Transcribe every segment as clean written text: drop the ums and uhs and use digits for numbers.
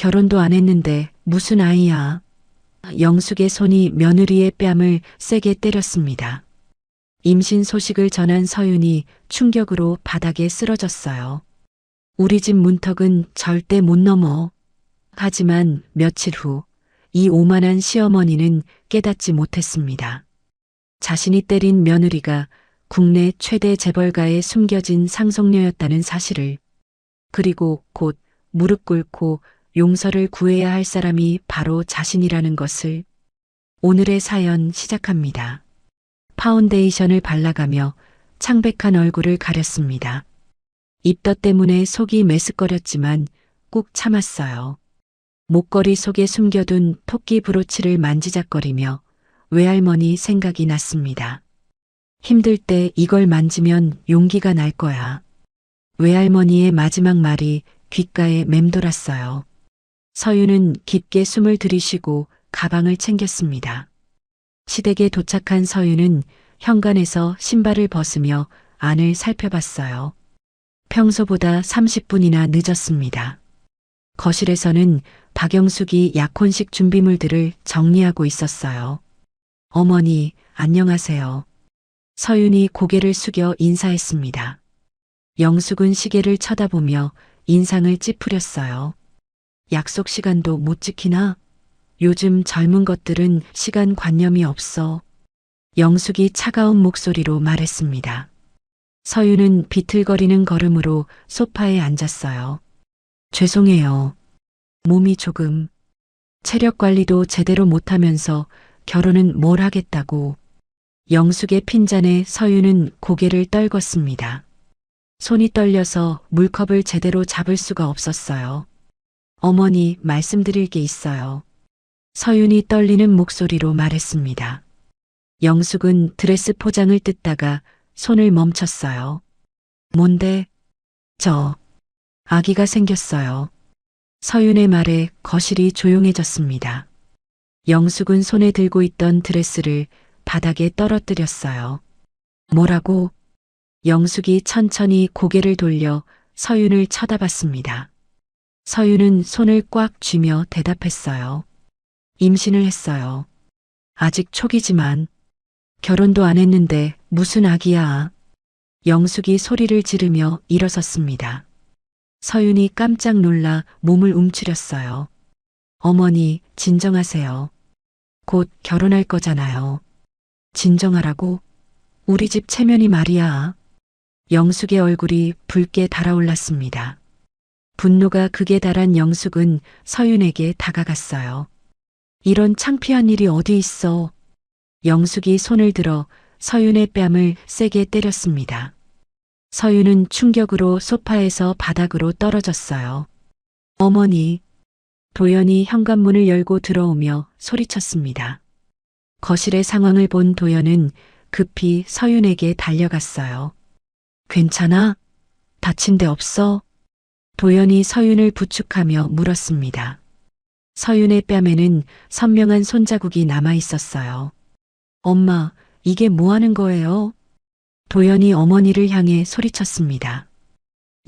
결혼도 안 했는데 무슨 아이야. 영숙의 손이 며느리의 뺨을 세게 때렸습니다. 임신 소식을 전한 서윤이 충격으로 바닥에 쓰러졌어요. 우리 집 문턱은 절대 못 넘어. 하지만 며칠 후 이 오만한 시어머니는 깨닫지 못했습니다. 자신이 때린 며느리가 국내 최대 재벌가에 숨겨진 상속녀였다는 사실을, 그리고 곧 무릎 꿇고 용서를 구해야 할 사람이 바로 자신이라는 것을. 오늘의 사연 시작합니다. 파운데이션을 발라가며 창백한 얼굴을 가렸습니다. 입덧 때문에 속이 메스꺼렸지만 꾹 참았어요. 목걸이 속에 숨겨둔 토끼 브로치를 만지작거리며 외할머니 생각이 났습니다. 힘들 때 이걸 만지면 용기가 날 거야. 외할머니의 마지막 말이 귓가에 맴돌았어요. 서윤은 깊게 숨을 들이쉬고 가방을 챙겼습니다. 시댁에 도착한 서윤은 현관에서 신발을 벗으며 안을 살펴봤어요. 평소보다 30분이나 늦었습니다. 거실에서는 박영숙이 약혼식 준비물들을 정리하고 있었어요. 어머니, 안녕하세요. 서윤이 고개를 숙여 인사했습니다. 영숙은 시계를 쳐다보며 인상을 찌푸렸어요. 약속 시간도 못 지키나? 요즘 젊은 것들은 시간 관념이 없어. 영숙이 차가운 목소리로 말했습니다. 서윤은 비틀거리는 걸음으로 소파에 앉았어요. 죄송해요. 몸이 조금. 체력 관리도 제대로 못하면서 결혼은 뭘 하겠다고. 영숙의 핀잔에 서윤은 고개를 떨궜습니다. 손이 떨려서 물컵을 제대로 잡을 수가 없었어요. 어머니, 말씀드릴 게 있어요. 서윤이 떨리는 목소리로 말했습니다. 영숙은 드레스 포장을 뜯다가 손을 멈췄어요. 뭔데? 아기가 생겼어요. 서윤의 말에 거실이 조용해졌습니다. 영숙은 손에 들고 있던 드레스를 바닥에 떨어뜨렸어요. 뭐라고? 영숙이 천천히 고개를 돌려 서윤을 쳐다봤습니다. 서윤은 손을 꽉 쥐며 대답했어요. 임신을 했어요. 아직 초기지만. 결혼도 안 했는데 무슨 아기야. 영숙이 소리를 지르며 일어섰습니다. 서윤이 깜짝 놀라 몸을 움츠렸어요. 어머니, 진정하세요. 곧 결혼할 거잖아요. 진정하라고? 우리 집 체면이 말이야. 영숙의 얼굴이 붉게 달아올랐습니다. 분노가 극에 달한 영숙은 서윤에게 다가갔어요. 이런 창피한 일이 어디 있어. 영숙이 손을 들어 서윤의 뺨을 세게 때렸습니다. 서윤은 충격으로 소파에서 바닥으로 떨어졌어요. 어머니. 도연이 현관문을 열고 들어오며 소리쳤습니다. 거실의 상황을 본 도연은 급히 서윤에게 달려갔어요. 괜찮아? 다친 데 없어? 도연이 서윤을 부축하며 물었습니다. 서윤의 뺨에는 선명한 손자국이 남아 있었어요. 엄마, 이게 뭐 하는 거예요? 도연이 어머니를 향해 소리쳤습니다.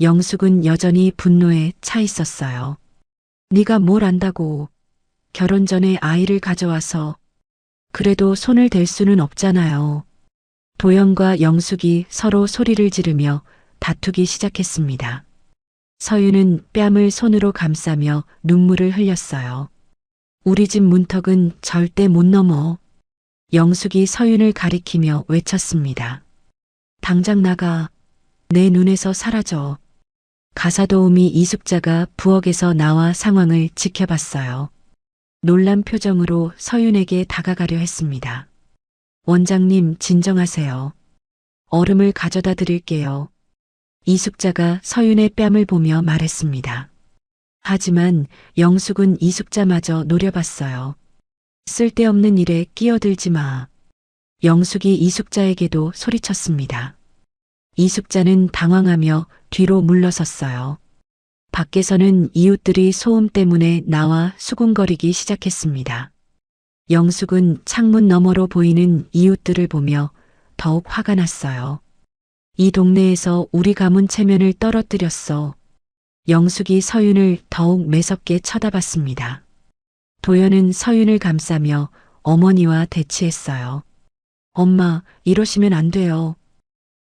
영숙은 여전히 분노에 차 있었어요. 네가 뭘 안다고. 결혼 전에 아이를 가져와서. 그래도 손을 댈 수는 없잖아요. 도연과 영숙이 서로 소리를 지르며 다투기 시작했습니다. 서윤은 뺨을 손으로 감싸며 눈물을 흘렸어요. 우리 집 문턱은 절대 못 넘어. 영숙이 서윤을 가리키며 외쳤습니다. 당장 나가. 내 눈에서 사라져. 가사도우미 이숙자가 부엌에서 나와 상황을 지켜봤어요. 놀란 표정으로 서윤에게 다가가려 했습니다. 원장님, 진정하세요. 얼음을 가져다 드릴게요. 이숙자가 서윤의 뺨을 보며 말했습니다. 하지만 영숙은 이숙자마저 노려봤어요. 쓸데없는 일에 끼어들지 마. 영숙이 이숙자에게도 소리쳤습니다. 이숙자는 당황하며 뒤로 물러섰어요. 밖에서는 이웃들이 소음 때문에 나와 수군거리기 시작했습니다. 영숙은 창문 너머로 보이는 이웃들을 보며 더욱 화가 났어요. 이 동네에서 우리 가문 체면을 떨어뜨렸어. 영숙이 서윤을 더욱 매섭게 쳐다봤습니다. 도연은 서윤을 감싸며 어머니와 대치했어요. 엄마, 이러시면 안 돼요.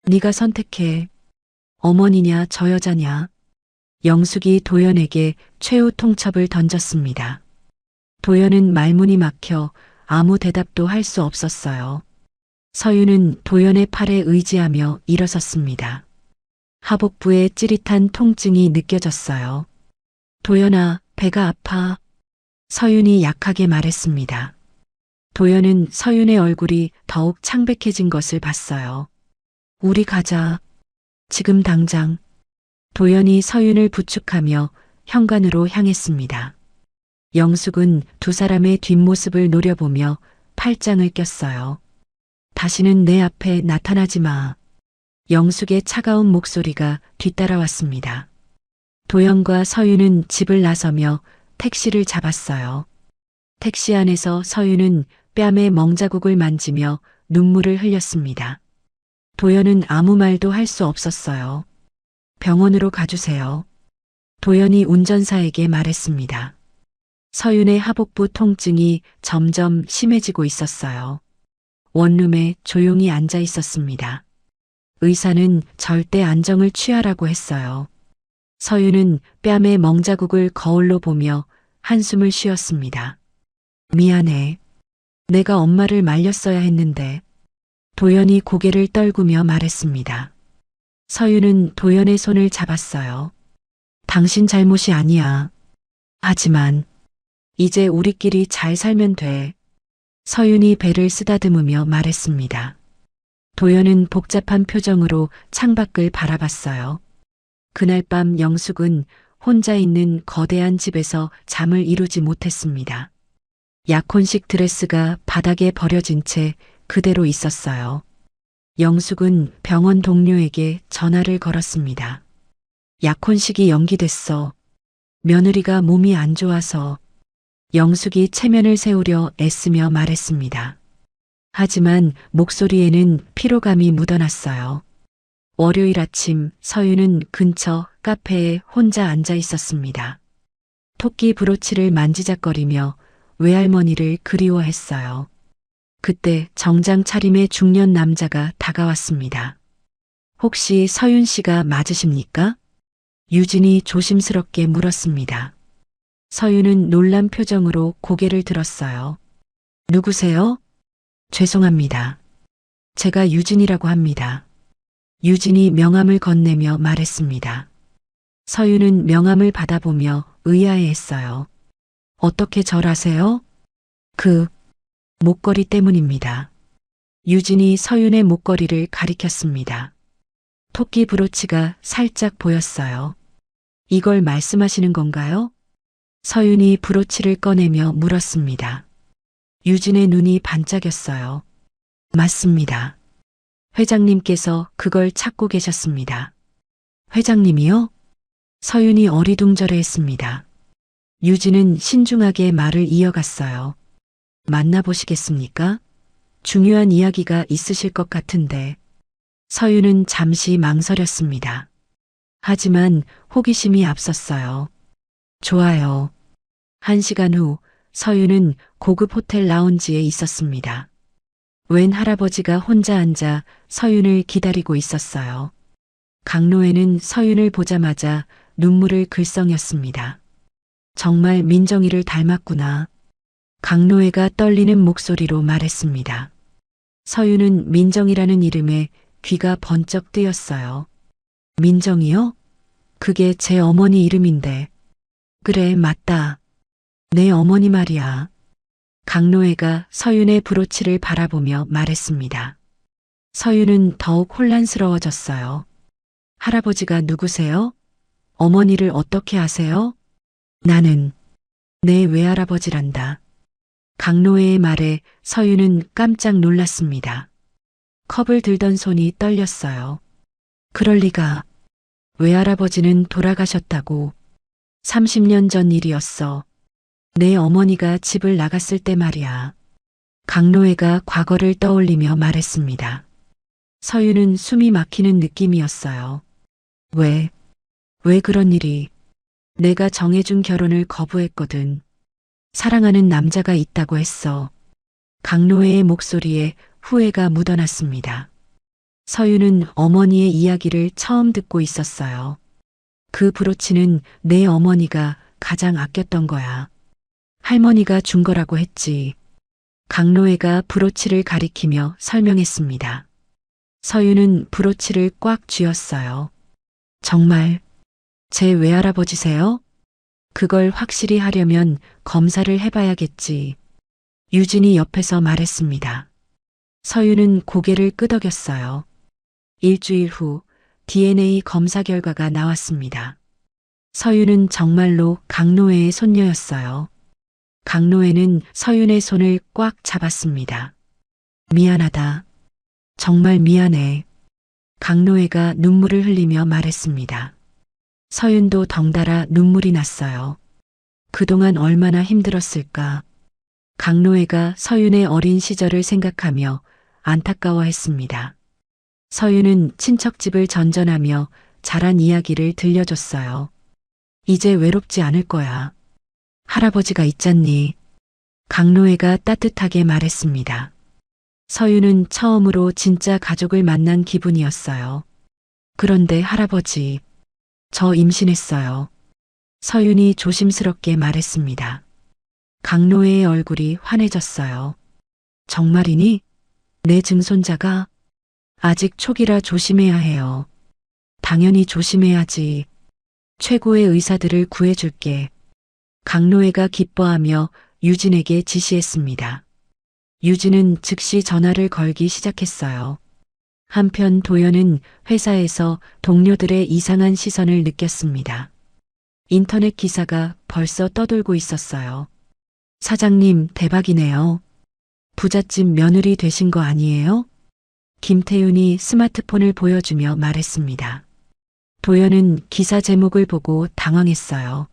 네가 선택해. 어머니냐 저 여자냐. 영숙이 도연에게 최후 통첩을 던졌습니다. 도연은 말문이 막혀 아무 대답도 할 수 없었어요. 서윤은 도연의 팔에 의지하며 일어섰습니다. 하복부에 찌릿한 통증이 느껴졌어요. 도연아, 배가 아파. 서윤이 약하게 말했습니다. 도연은 서윤의 얼굴이 더욱 창백해진 것을 봤어요. 우리 가자. 지금 당장. 도연이 서윤을 부축하며 현관으로 향했습니다. 영숙은 두 사람의 뒷모습을 노려보며 팔짱을 꼈어요. 다시는 내 앞에 나타나지 마. 영숙의 차가운 목소리가 뒤따라왔습니다. 도연과 서윤은 집을 나서며 택시를 잡았어요. 택시 안에서 서윤은 뺨에 멍자국을 만지며 눈물을 흘렸습니다. 도연은 아무 말도 할 수 없었어요. 병원으로 가주세요. 도연이 운전사에게 말했습니다. 서윤의 하복부 통증이 점점 심해지고 있었어요. 원룸에 조용히 앉아 있었습니다. 의사는 절대 안정을 취하라고 했어요. 서윤은 뺨에 멍자국을 거울로 보며 한숨을 쉬었습니다. 미안해. 내가 엄마를 말렸어야 했는데. 도연이 고개를 떨구며 말했습니다. 서윤은 도연의 손을 잡았어요. 당신 잘못이 아니야. 하지만 이제 우리끼리 잘 살면 돼. 서윤이 배를 쓰다듬으며 말했습니다. 도연은 복잡한 표정으로 창밖을 바라봤어요. 그날 밤 영숙은 혼자 있는 거대한 집에서 잠을 이루지 못했습니다. 약혼식 드레스가 바닥에 버려진 채 그대로 있었어요. 영숙은 병원 동료에게 전화를 걸었습니다. 약혼식이 연기됐어. 며느리가 몸이 안 좋아서. 영숙이 체면을 세우려 애쓰며 말했습니다. 하지만 목소리에는 피로감이 묻어났어요. 월요일 아침 서윤은 근처 카페에 혼자 앉아 있었습니다. 토끼 브로치를 만지작거리며 외할머니를 그리워했어요. 그때 정장 차림의 중년 남자가 다가왔습니다. 혹시 서윤 씨가 맞으십니까? 유진이 조심스럽게 물었습니다. 서윤은 놀란 표정으로 고개를 들었어요. 누구세요? 죄송합니다. 제가 유진이라고 합니다. 유진이 명함을 건네며 말했습니다. 서윤은 명함을 받아보며 의아해했어요. 어떻게 절 아세요? 그 목걸이 때문입니다. 유진이 서윤의 목걸이를 가리켰습니다. 토끼 브로치가 살짝 보였어요. 이걸 말씀하시는 건가요? 서윤이 브로치를 꺼내며 물었습니다. 유진의 눈이 반짝였어요. 맞습니다. 회장님께서 그걸 찾고 계셨습니다. 회장님이요? 서윤이 어리둥절해했습니다. 유진은 신중하게 말을 이어갔어요. 만나보시겠습니까? 중요한 이야기가 있으실 것 같은데. 서윤은 잠시 망설였습니다. 하지만 호기심이 앞섰어요. 좋아요. 1시간 후 서윤은 고급 호텔 라운지에 있었습니다. 웬 할아버지가 혼자 앉아 서윤을 기다리고 있었어요. 강로에는 서윤을 보자마자 눈물을 글썽였습니다. 정말 민정이를 닮았구나. 강노애가 떨리는 목소리로 말했습니다. 서윤은 민정이라는 이름에 귀가 번쩍 뜨였어요. 민정이요? 그게 제 어머니 이름인데. 그래, 맞다. 내 어머니 말이야. 강노애가 서윤의 브로치를 바라보며 말했습니다. 서윤은 더욱 혼란스러워졌어요. 할아버지가 누구세요? 어머니를 어떻게 아세요? 나는 내 외할아버지란다. 강노애의 말에 서윤은 깜짝 놀랐습니다. 컵을 들던 손이 떨렸어요. 그럴 리가. 외할아버지는 돌아가셨다고. 30년 전 일이었어. 내 어머니가 집을 나갔을 때 말이야. 강노애가 과거를 떠올리며 말했습니다. 서윤은 숨이 막히는 느낌이었어요. 왜 그런 일이. 내가 정해준 결혼을 거부했거든. 사랑하는 남자가 있다고 했어. 강노회의 목소리에 후회가 묻어났습니다. 서유는 어머니의 이야기를 처음 듣고 있었어요. 그 브로치는 내 어머니가 가장 아꼈던 거야. 할머니가 준 거라고 했지. 강노회가 브로치를 가리키며 설명했습니다. 서유는 브로치를 꽉 쥐었어요. 정말 제 외할아버지세요? 그걸 확실히 하려면 검사를 해봐야겠지. 유진이 옆에서 말했습니다. 서유는 고개를 끄덕였어요. 일주일 후 DNA 검사 결과가 나왔습니다. 서유는 정말로 강노회의 손녀였어요. 강노회는 서윤의 손을 꽉 잡았습니다. 미안하다. 정말 미안해. 강노회가 눈물을 흘리며 말했습니다. 서윤도 덩달아 눈물이 났어요. 그동안 얼마나 힘들었을까. 강노회가 서윤의 어린 시절을 생각하며 안타까워했습니다. 서윤은 친척집을 전전하며 자란 이야기를 들려줬어요. 이제 외롭지 않을 거야. 할아버지가 있잖니. 강노회가 따뜻하게 말했습니다. 서윤은 처음으로 진짜 가족을 만난 기분이었어요. 그런데 할아버지, 저 임신했어요. 서윤이 조심스럽게 말했습니다. 강노회의 얼굴이 환해졌어요. 정말이니? 내 증손자가? 아직 초기라 조심해야 해요. 당연히 조심해야지. 최고의 의사들을 구해줄게. 강노회가 기뻐하며 유진에게 지시했습니다. 유진은 즉시 전화를 걸기 시작했어요. 한편 도연은 회사에서 동료들의 이상한 시선을 느꼈습니다. 인터넷 기사가 벌써 떠돌고 있었어요. 사장님, 대박이네요. 부잣집 며느리 되신 거 아니에요? 김태윤이 스마트폰을 보여주며 말했습니다. 도연은 기사 제목을 보고 당황했어요.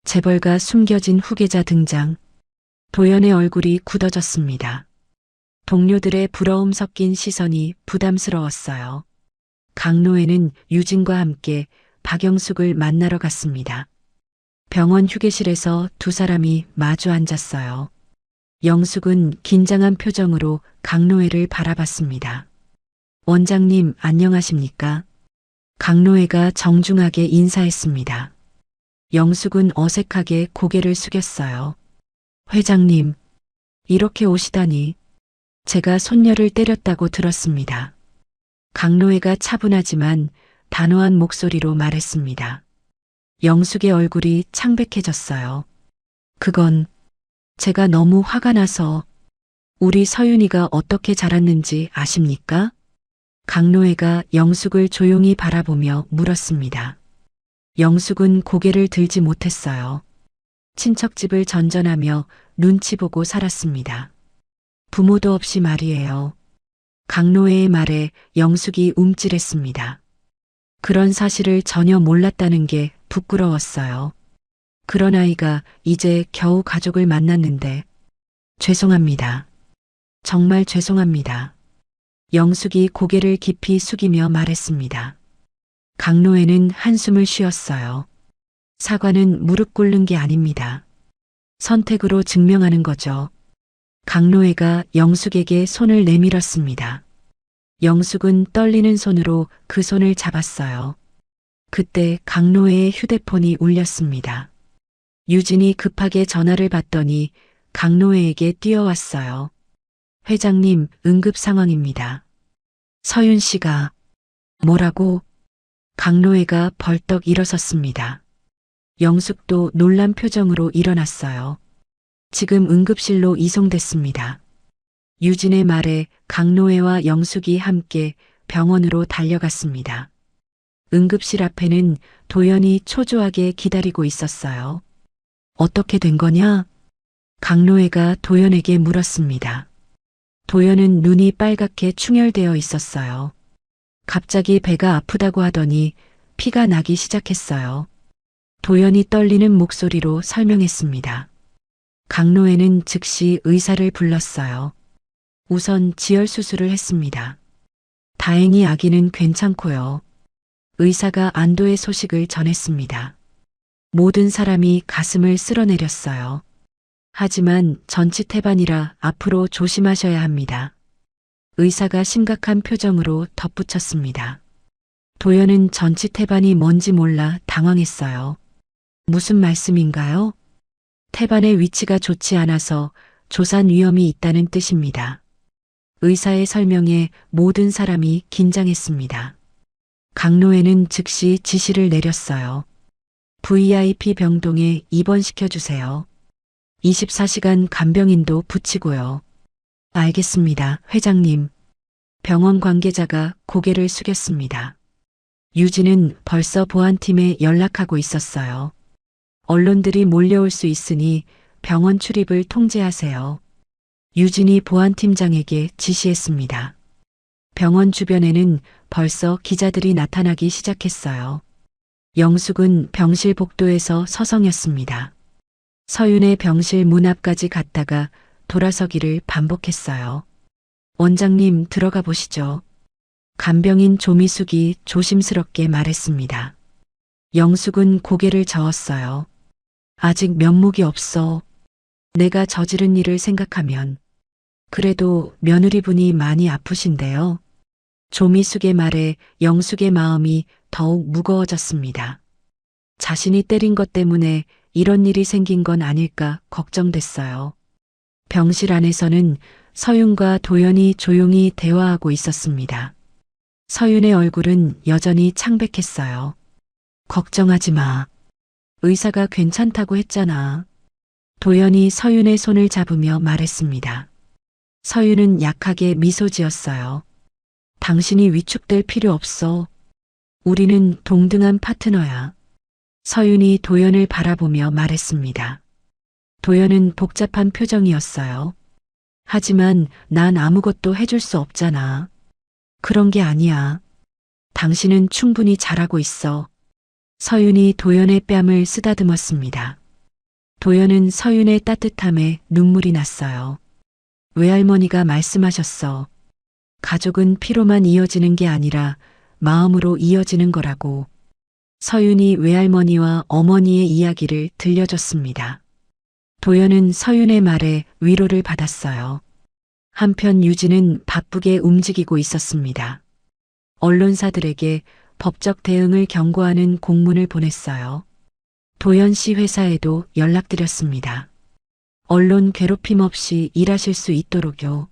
재벌가 숨겨진 후계자 등장. 도연의 얼굴이 굳어졌습니다. 동료들의 부러움 섞인 시선이 부담스러웠어요. 강노회는 유진과 함께 박영숙을 만나러 갔습니다. 병원 휴게실에서 두 사람이 마주 앉았어요. 영숙은 긴장한 표정으로 강노회를 바라봤습니다. 원장님, 안녕하십니까? 강노회가 정중하게 인사했습니다. 영숙은 어색하게 고개를 숙였어요. 회장님, 이렇게 오시다니. 제가 손녀를 때렸다고 들었습니다. 강노회가 차분하지만 단호한 목소리로 말했습니다. 영숙의 얼굴이 창백해졌어요. 그건 제가 너무 화가 나서. 우리 서윤이가 어떻게 자랐는지 아십니까? 강노회가 영숙을 조용히 바라보며 물었습니다. 영숙은 고개를 들지 못했어요. 친척집을 전전하며 눈치 보고 살았습니다. 부모도 없이 말이에요. 강노회의 말에 영숙이 움찔했습니다. 그런 사실을 전혀 몰랐다는 게 부끄러웠어요. 그런 아이가 이제 겨우 가족을 만났는데. 죄송합니다. 정말 죄송합니다. 영숙이 고개를 깊이 숙이며 말했습니다. 강노회는 한숨을 쉬었어요. 사과는 무릎 꿇는 게 아닙니다. 선택으로 증명하는 거죠. 강노회가 영숙에게 손을 내밀었습니다. 영숙은 떨리는 손으로 그 손을 잡았어요. 그때 강노회의 휴대폰이 울렸습니다. 유진이 급하게 전화를 받더니 강노회에게 뛰어왔어요. 회장님, 응급 상황입니다. 서윤 씨가. 뭐라고? 강노회가 벌떡 일어섰습니다. 영숙도 놀란 표정으로 일어났어요. 지금 응급실로 이송됐습니다. 유진의 말에 강노회와 영숙이 함께 병원으로 달려갔습니다. 응급실 앞에는 도연이 초조하게 기다리고 있었어요. 어떻게 된 거냐? 강노회가 도연에게 물었습니다. 도연은 눈이 빨갛게 충혈되어 있었어요. 갑자기 배가 아프다고 하더니 피가 나기 시작했어요. 도연이 떨리는 목소리로 설명했습니다. 강노회는 즉시 의사를 불렀어요. 우선 지혈 수술을 했습니다. 다행히 아기는 괜찮고요. 의사가 안도의 소식을 전했습니다. 모든 사람이 가슴을 쓸어내렸어요. 하지만 전치태반이라 앞으로 조심하셔야 합니다. 의사가 심각한 표정으로 덧붙였습니다. 도연은 전치태반이 뭔지 몰라 당황했어요. 무슨 말씀인가요? 태반의 위치가 좋지 않아서 조산 위험이 있다는 뜻입니다. 의사의 설명에 모든 사람이 긴장했습니다. 강로에는 즉시 지시를 내렸어요. VIP 병동에 입원시켜 주세요. 24시간 간병인도 붙이고요. 알겠습니다, 회장님. 병원 관계자가 고개를 숙였습니다. 유진은 벌써 보안팀에 연락하고 있었어요. 언론들이 몰려올 수 있으니 병원 출입을 통제하세요. 유진이 보안팀장에게 지시했습니다. 병원 주변에는 벌써 기자들이 나타나기 시작했어요. 영숙은 병실 복도에서 서성였습니다. 서윤의 병실 문 앞까지 갔다가 돌아서기를 반복했어요. 원장님, 들어가 보시죠. 간병인 조미숙이 조심스럽게 말했습니다. 영숙은 고개를 저었어요. 아직 면목이 없어. 내가 저지른 일을 생각하면. 그래도 며느리분이 많이 아프신데요. 조미숙의 말에 영숙의 마음이 더욱 무거워졌습니다. 자신이 때린 것 때문에 이런 일이 생긴 건 아닐까 걱정됐어요. 병실 안에서는 서윤과 도연이 조용히 대화하고 있었습니다. 서윤의 얼굴은 여전히 창백했어요. 걱정하지 마. 의사가 괜찮다고 했잖아. 도연이 서윤의 손을 잡으며 말했습니다. 서윤은 약하게 미소 지었어요. 당신이 위축될 필요 없어. 우리는 동등한 파트너야. 서윤이 도연을 바라보며 말했습니다. 도연은 복잡한 표정이었어요. 하지만 난 아무것도 해줄 수 없잖아. 그런 게 아니야. 당신은 충분히 잘하고 있어. 서윤이 도연의 뺨을 쓰다듬었습니다. 도연은 서윤의 따뜻함에 눈물이 났어요. 외할머니가 말씀하셨어. 가족은 피로만 이어지는 게 아니라 마음으로 이어지는 거라고. 서윤이 외할머니와 어머니의 이야기를 들려줬습니다. 도연은 서윤의 말에 위로를 받았어요. 한편 유진은 바쁘게 움직이고 있었습니다. 언론사들에게 법적 대응을 경고하는 공문을 보냈어요. 도연 씨 회사에도 연락드렸습니다. 언론 괴롭힘 없이 일하실 수 있도록요.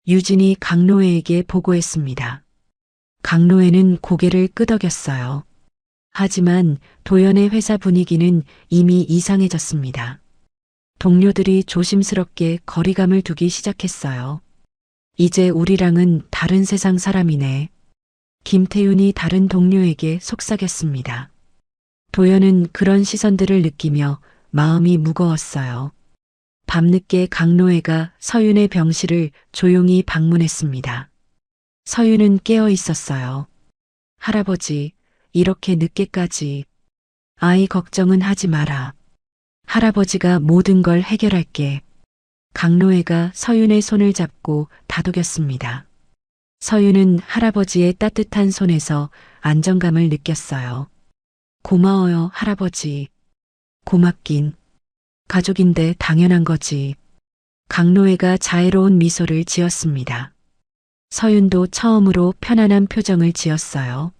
유진이 강로애에게 보고했습니다. 강로애는 고개를 끄덕였어요. 하지만 도연의 회사 분위기는 이미 이상해졌습니다. 동료들이 조심스럽게 거리감을 두기 시작했어요. 이제 우리랑은 다른 세상 사람이네. 김태윤이 다른 동료에게 속삭였습니다. 도연은 그런 시선들을 느끼며 마음이 무거웠어요. 밤늦게 강노애가 서윤의 병실을 조용히 방문했습니다. 서윤은 깨어 있었어요. 할아버지, 이렇게 늦게까지. 아이 걱정은 하지 마라. 할아버지가 모든 걸 해결할게. 강노애가 서윤의 손을 잡고 다독였습니다. 서윤은 할아버지의 따뜻한 손에서 안정감을 느꼈어요. 고마워요, 할아버지. 고맙긴. 가족인데 당연한 거지. 강노애가 자애로운 미소를 지었습니다. 서윤도 처음으로 편안한 표정을 지었어요.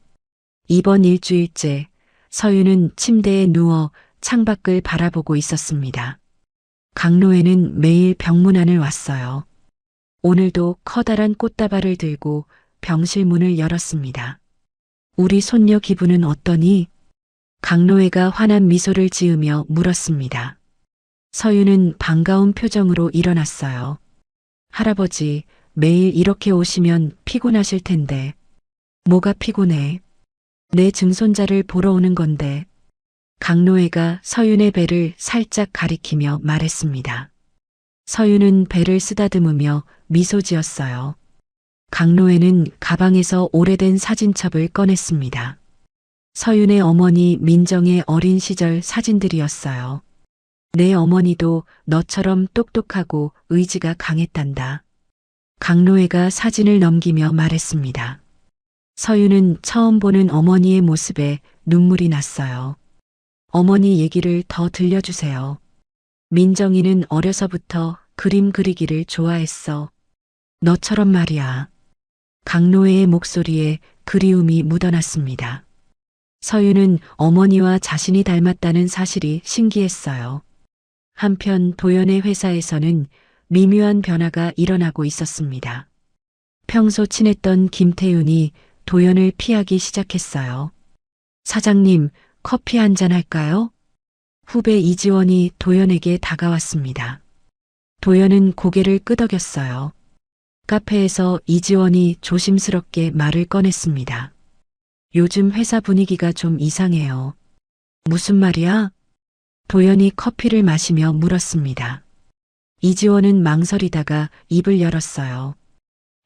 이번 일주일째 서윤은 침대에 누워 창밖을 바라보고 있었습니다. 강노애는 매일 병문안을 왔어요. 오늘도 커다란 꽃다발을 들고 병실 문을 열었습니다. 우리 손녀 기분은 어떠니? 강노애가 환한 미소를 지으며 물었습니다. 서윤은 반가운 표정으로 일어났어요. 할아버지, 매일 이렇게 오시면 피곤하실 텐데. 뭐가 피곤해? 내 증손자를 보러 오는 건데. 강노애가 서윤의 배를 살짝 가리키며 말했습니다. 서윤은 배를 쓰다듬으며 미소 지었어요. 강노애는 가방에서 오래된 사진첩을 꺼냈습니다. 서윤의 어머니 민정의 어린 시절 사진들이었어요. 내 어머니도 너처럼 똑똑하고 의지가 강했단다. 강노애가 사진을 넘기며 말했습니다. 서윤은 처음 보는 어머니의 모습에 눈물이 났어요. 어머니 얘기를 더 들려주세요. 민정이는 어려서부터 그림 그리기를 좋아했어. 너처럼 말이야. 강노해의 목소리에 그리움이 묻어났습니다. 서유는 어머니와 자신이 닮았다는 사실이 신기했어요. 한편 도연의 회사에서는 미묘한 변화가 일어나고 있었습니다. 평소 친했던 김태윤이 도연을 피하기 시작했어요. 사장님, 커피 한잔 할까요? 후배 이지원이 도연에게 다가왔습니다. 도연은 고개를 끄덕였어요. 카페에서 이지원이 조심스럽게 말을 꺼냈습니다. 요즘 회사 분위기가 좀 이상해요. 무슨 말이야? 도연이 커피를 마시며 물었습니다. 이지원은 망설이다가 입을 열었어요.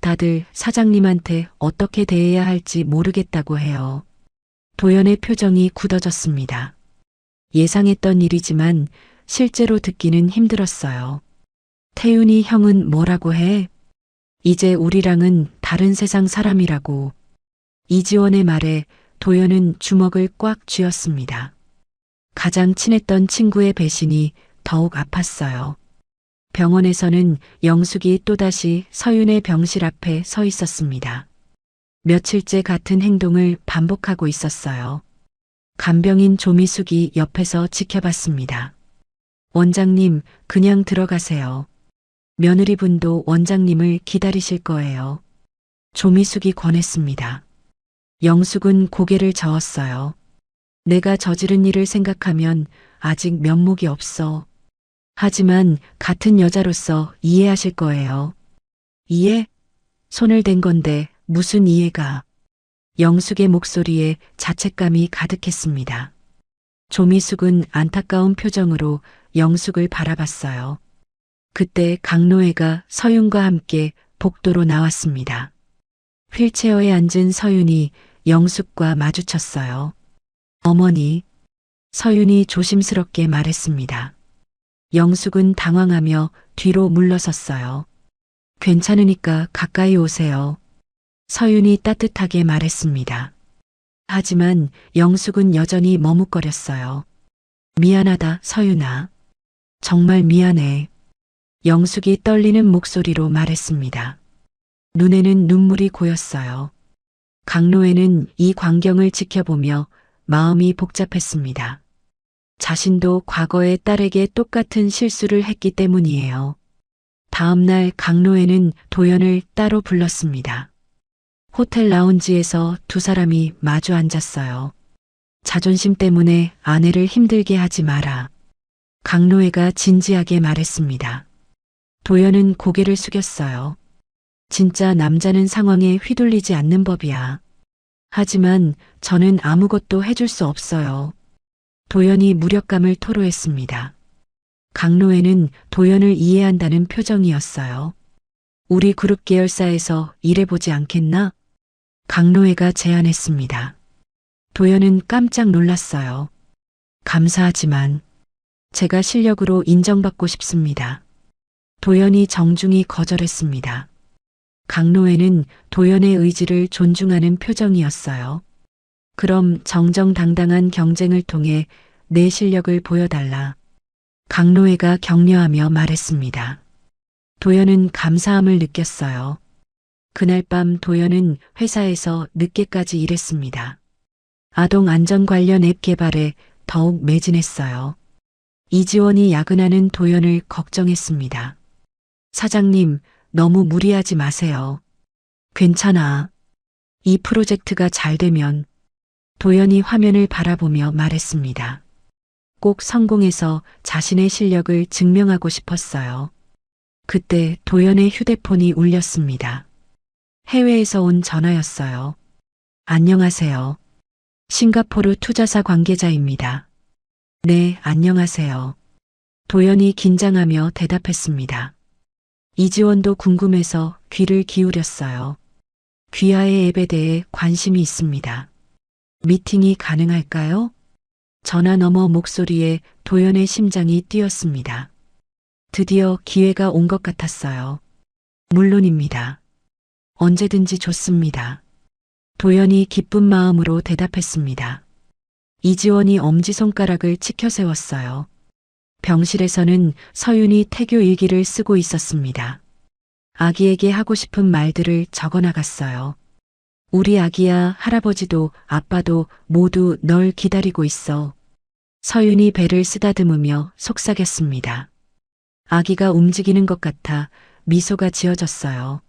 다들 사장님한테 어떻게 대해야 할지 모르겠다고 해요. 도연의 표정이 굳어졌습니다. 예상했던 일이지만 실제로 듣기는 힘들었어요. 태윤이 형은 뭐라고 해? 이제 우리랑은 다른 세상 사람이라고. 이지원의 말에 도연은 주먹을 꽉 쥐었습니다. 가장 친했던 친구의 배신이 더욱 아팠어요. 병원에서는 영숙이 또다시 서윤의 병실 앞에 서 있었습니다. 며칠째 같은 행동을 반복하고 있었어요. 간병인 조미숙이 옆에서 지켜봤습니다. 원장님, 그냥 들어가세요. 며느리분도 원장님을 기다리실 거예요. 조미숙이 권했습니다. 영숙은 고개를 저었어요. 내가 저지른 일을 생각하면 아직 면목이 없어. 하지만 같은 여자로서 이해하실 거예요. 이해? 손을 댄 건데 무슨 이해가? 영숙의 목소리에 자책감이 가득했습니다. 조미숙은 안타까운 표정으로 영숙을 바라봤어요. 그때 강노해가 서윤과 함께 복도로 나왔습니다. 휠체어에 앉은 서윤이 영숙과 마주쳤어요. 어머니, 서윤이 조심스럽게 말했습니다. 영숙은 당황하며 뒤로 물러섰어요. 괜찮으니까 가까이 오세요. 서윤이 따뜻하게 말했습니다. 하지만 영숙은 여전히 머뭇거렸어요. 미안하다, 서윤아. 정말 미안해. 영숙이 떨리는 목소리로 말했습니다. 눈에는 눈물이 고였어요. 강노해는 이 광경을 지켜보며 마음이 복잡했습니다. 자신도 과거에 딸에게 똑같은 실수를 했기 때문이에요. 다음 날 강노해는 도연을 따로 불렀습니다. 호텔 라운지에서 두 사람이 마주 앉았어요. 자존심 때문에 아내를 힘들게 하지 마라. 강노해가 진지하게 말했습니다. 도연은 고개를 숙였어요. 진짜 남자는 상황에 휘둘리지 않는 법이야. 하지만 저는 아무것도 해줄 수 없어요. 도연이 무력감을 토로했습니다. 강노해는 도연을 이해한다는 표정이었어요. 우리 그룹 계열사에서 일해보지 않겠나? 강노해가 제안했습니다. 도연은 깜짝 놀랐어요. 감사하지만 제가 실력으로 인정받고 싶습니다. 도연이 정중히 거절했습니다. 강노해는 도연의 의지를 존중하는 표정이었어요. 그럼 정정당당한 경쟁을 통해 내 실력을 보여달라. 강노해가 격려하며 말했습니다. 도연은 감사함을 느꼈어요. 그날 밤 도연은 회사에서 늦게까지 일했습니다. 아동 안전 관련 앱 개발에 더욱 매진했어요. 이지원이 야근하는 도연을 걱정했습니다. 사장님, 너무 무리하지 마세요. 괜찮아. 이 프로젝트가 잘 되면 도연이 화면을 바라보며 말했습니다. 꼭 성공해서 자신의 실력을 증명하고 싶었어요. 그때 도연의 휴대폰이 울렸습니다. 해외에서 온 전화였어요. 안녕하세요. 싱가포르 투자사 관계자입니다. 네, 안녕하세요. 도연이 긴장하며 대답했습니다. 이지원도 궁금해서 귀를 기울였어요. 귀하의 앱에 대해 관심이 있습니다. 미팅이 가능할까요? 전화 너머 목소리에 도연의 심장이 뛰었습니다. 드디어 기회가 온 것 같았어요. 물론입니다. 언제든지 좋습니다. 도연이 기쁜 마음으로 대답했습니다. 이지원이 엄지손가락을 치켜 세웠어요. 병실에서는 서윤이 태교 일기를 쓰고 있었습니다. 아기에게 하고 싶은 말들을 적어 나갔어요. 우리 아기야, 할아버지도 아빠도 모두 널 기다리고 있어. 서윤이 배를 쓰다듬으며 속삭였습니다. 아기가 움직이는 것 같아 미소가 지어졌어요.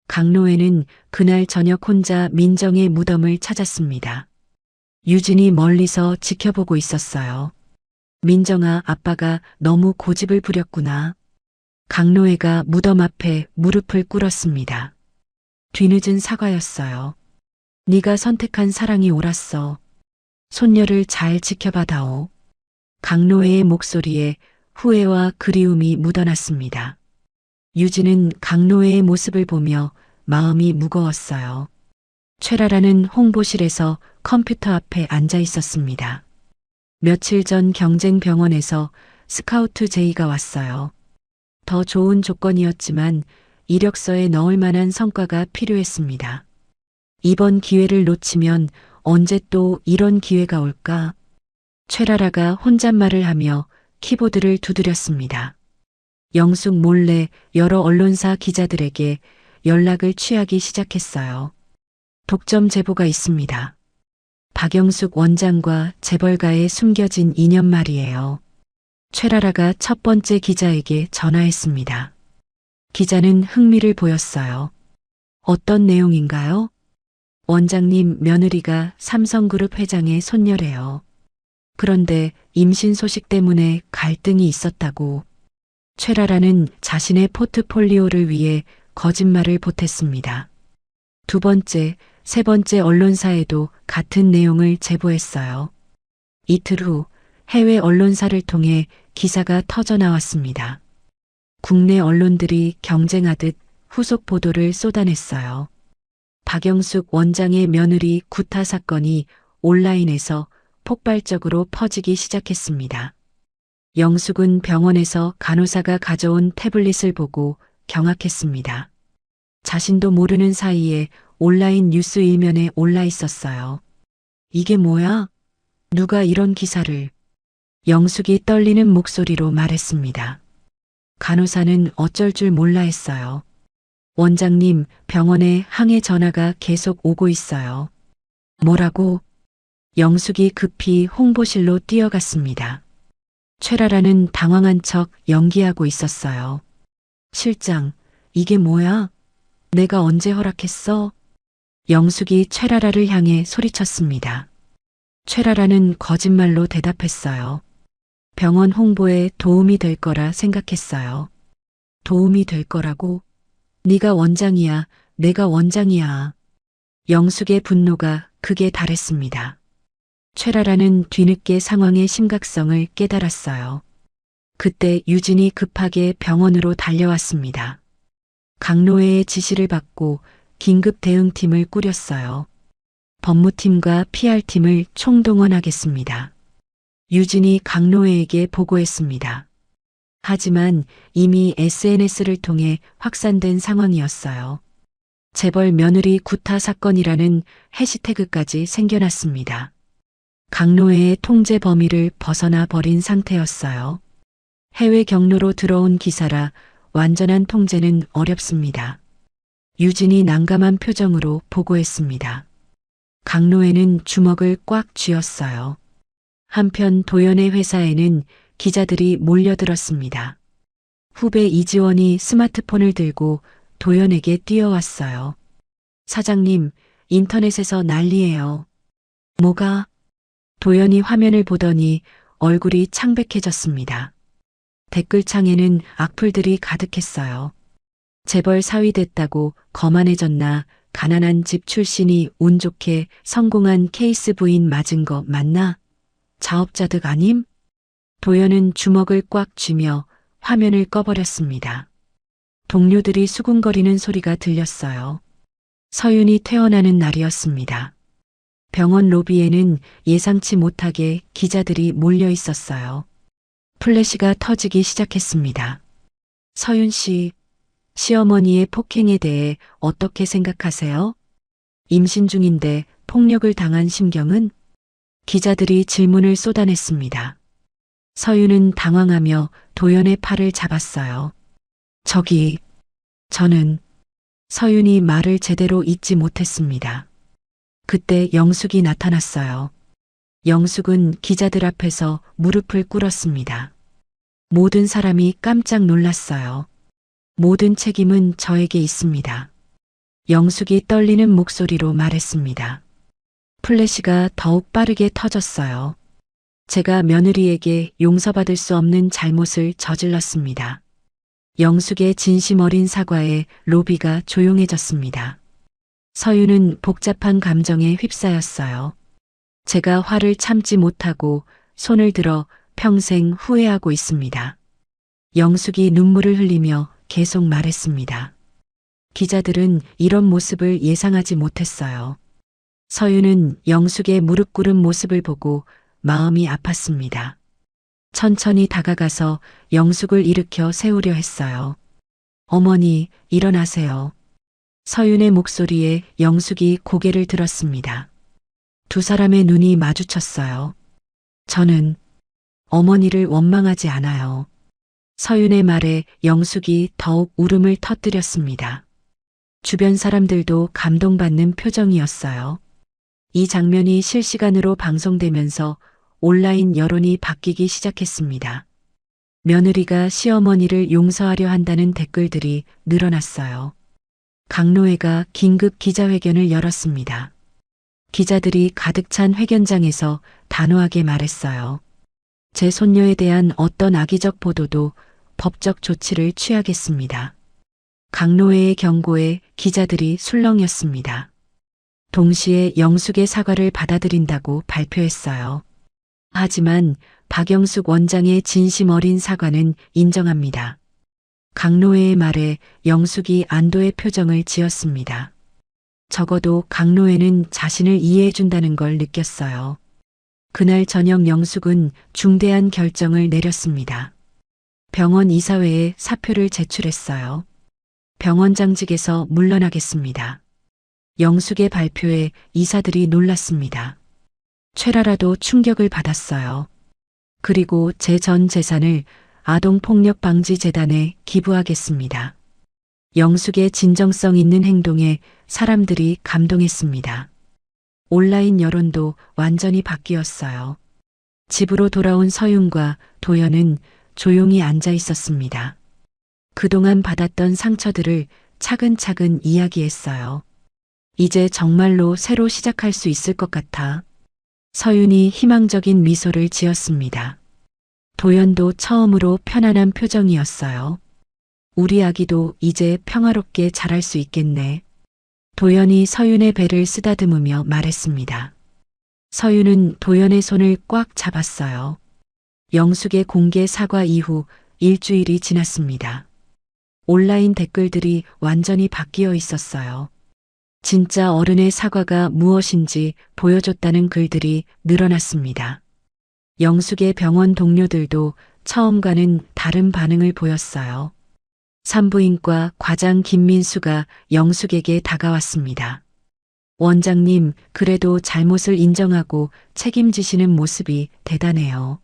강로에는 그날 저녁 혼자 민정의 무덤을 찾았습니다. 유진이 멀리서 지켜보고 있었어요. 민정아, 아빠가 너무 고집을 부렸구나. 강노애가 무덤 앞에 무릎을 꿇었습니다. 뒤늦은 사과였어요. 네가 선택한 사랑이 옳았어. 손녀를 잘 지켜봐다오. 강노애의 목소리에 후회와 그리움이 묻어났습니다. 유진은 강노애의 모습을 보며 마음이 무거웠어요. 최라라는 홍보실에서 컴퓨터 앞에 앉아 있었습니다. 며칠 전 경쟁병원에서 스카우트 제의가 왔어요. 더 좋은 조건이었지만 이력서에 넣을 만한 성과가 필요했습니다. 이번 기회를 놓치면 언제 또 이런 기회가 올까? 최라라가 혼잣말을 하며 키보드를 두드렸습니다. 영숙 몰래 여러 언론사 기자들에게 연락을 취하기 시작했어요. 독점 제보가 있습니다. 박영숙 원장과 재벌가의 숨겨진 인연 말이에요. 최라라가 첫 번째 기자에게 전화했습니다. 기자는 흥미를 보였어요. 어떤 내용인가요? 원장님 며느리가 삼성그룹 회장의 손녀래요. 그런데 임신 소식 때문에 갈등이 있었다고. 최라라는 자신의 포트폴리오를 위해 거짓말을 보탰습니다. 두 번째, 세 번째 언론사에도 같은 내용을 제보했어요. 이틀 후 해외 언론사를 통해 기사가 터져 나왔습니다. 국내 언론들이 경쟁하듯 후속 보도를 쏟아냈어요. 박영숙 원장의 며느리 구타 사건이 온라인에서 폭발적으로 퍼지기 시작했습니다. 영숙은 병원에서 간호사가 가져온 태블릿을 보고 경악했습니다. 자신도 모르는 사이에 온라인 뉴스 일면에 올라 있었어요. 이게 뭐야? 누가 이런 기사를? 영숙이 떨리는 목소리로 말했습니다. 간호사는 어쩔 줄 몰라 했어요. 원장님, 병원에 항해 전화가 계속 오고 있어요. 뭐라고? 영숙이 급히 홍보실로 뛰어갔습니다. 최라라는 당황한 척 연기하고 있었어요. 실장, 이게 뭐야? 내가 언제 허락했어? 영숙이 최라라를 향해 소리쳤습니다. 최라라는 거짓말로 대답했어요. 병원 홍보에 도움이 될 거라 생각했어요. 도움이 될 거라고? 네가 원장이야, 내가 원장이야. 영숙의 분노가 극에 달했습니다. 최라라는 뒤늦게 상황의 심각성을 깨달았어요. 그때 유진이 급하게 병원으로 달려왔습니다. 강노애의 지시를 받고 긴급 대응팀을 꾸렸어요. 법무팀과 PR팀을 총동원하겠습니다. 유진이 강노애에게 보고했습니다. 하지만 이미 SNS를 통해 확산된 상황이었어요. 재벌 며느리 구타 사건이라는 해시태그까지 생겨났습니다. 강노애의 통제 범위를 벗어나 버린 상태였어요. 해외 경로로 들어온 기사라 완전한 통제는 어렵습니다. 유진이 난감한 표정으로 보고했습니다. 강노애는 주먹을 꽉 쥐었어요. 한편 도연의 회사에는 기자들이 몰려들었습니다. 후배 이지원이 스마트폰을 들고 도연에게 뛰어왔어요. 사장님, 인터넷에서 난리예요. 뭐가? 도연이 화면을 보더니 얼굴이 창백해졌습니다. 댓글창에는 악플들이 가득했어요. 재벌 사위 됐다고 거만해졌나, 가난한 집 출신이 운 좋게 성공한 케이스 부인 맞은 거 맞나? 자업자득 아님? 도연은 주먹을 꽉 쥐며 화면을 꺼버렸습니다. 동료들이 수군거리는 소리가 들렸어요. 서윤이 퇴원하는 날이었습니다. 병원 로비에는 예상치 못하게 기자들이 몰려 있었어요. 플래시가 터지기 시작했습니다. 서윤 씨, 시어머니의 폭행에 대해 어떻게 생각하세요? 임신 중인데 폭력을 당한 심경은? 기자들이 질문을 쏟아냈습니다. 서윤은 당황하며 도연의 팔을 잡았어요. 저는 서윤이 말을 제대로 잇지 못했습니다. 그때 영숙이 나타났어요. 영숙은 기자들 앞에서 무릎을 꿇었습니다. 모든 사람이 깜짝 놀랐어요. 모든 책임은 저에게 있습니다. 영숙이 떨리는 목소리로 말했습니다. 플래시가 더욱 빠르게 터졌어요. 제가 며느리에게 용서받을 수 없는 잘못을 저질렀습니다. 영숙의 진심 어린 사과에 로비가 조용해졌습니다. 서윤은 복잡한 감정에 휩싸였어요. 제가 화를 참지 못하고 손을 들어 평생 후회하고 있습니다. 영숙이 눈물을 흘리며 계속 말했습니다. 기자들은 이런 모습을 예상하지 못했어요. 서윤은 영숙의 무릎 꿇은 모습을 보고 마음이 아팠습니다. 천천히 다가가서 영숙을 일으켜 세우려 했어요. 어머니, 일어나세요. 서윤의 목소리에 영숙이 고개를 들었습니다. 두 사람의 눈이 마주쳤어요. 저는 어머니를 원망하지 않아요. 서윤의 말에 영숙이 더욱 울음을 터뜨렸습니다. 주변 사람들도 감동받는 표정이었어요. 이 장면이 실시간으로 방송되면서 온라인 여론이 바뀌기 시작했습니다. 며느리가 시어머니를 용서하려 한다는 댓글들이 늘어났어요. 강노회가 긴급 기자회견을 열었습니다. 기자들이 가득 찬 회견장에서 단호하게 말했어요. 제 손녀에 대한 어떤 악의적 보도도 법적 조치를 취하겠습니다. 강노회의 경고에 기자들이 술렁였습니다. 동시에 영숙의 사과를 받아들인다고 발표했어요. 하지만 박영숙 원장의 진심 어린 사과는 인정합니다. 강노회의 말에 영숙이 안도의 표정을 지었습니다. 적어도 강노회는 자신을 이해해준다는 걸 느꼈어요. 그날 저녁 영숙은 중대한 결정을 내렸습니다. 병원 이사회에 사표를 제출했어요. 병원장직에서 물러나겠습니다. 영숙의 발표에 이사들이 놀랐습니다. 최라라도 충격을 받았어요. 그리고 제 전 재산을 아동폭력방지재단에 기부하겠습니다. 영숙의 진정성 있는 행동에 사람들이 감동했습니다. 온라인 여론도 완전히 바뀌었어요. 집으로 돌아온 서윤과 도연은 조용히 앉아 있었습니다. 그동안 받았던 상처들을 차근차근 이야기했어요. 이제 정말로 새로 시작할 수 있을 것 같아. 서윤이 희망적인 미소를 지었습니다. 도연도 처음으로 편안한 표정이었어요. 우리 아기도 이제 평화롭게 자랄 수 있겠네. 도연이 서윤의 배를 쓰다듬으며 말했습니다. 서윤은 도연의 손을 꽉 잡았어요. 영숙의 공개 사과 이후 일주일이 지났습니다. 온라인 댓글들이 완전히 바뀌어 있었어요. 진짜 어른의 사과가 무엇인지 보여줬다는 글들이 늘어났습니다. 영숙의 병원 동료들도 처음과는 다른 반응을 보였어요. 산부인과 과장 김민수가 영숙에게 다가왔습니다. 원장님, 그래도 잘못을 인정하고 책임지시는 모습이 대단해요.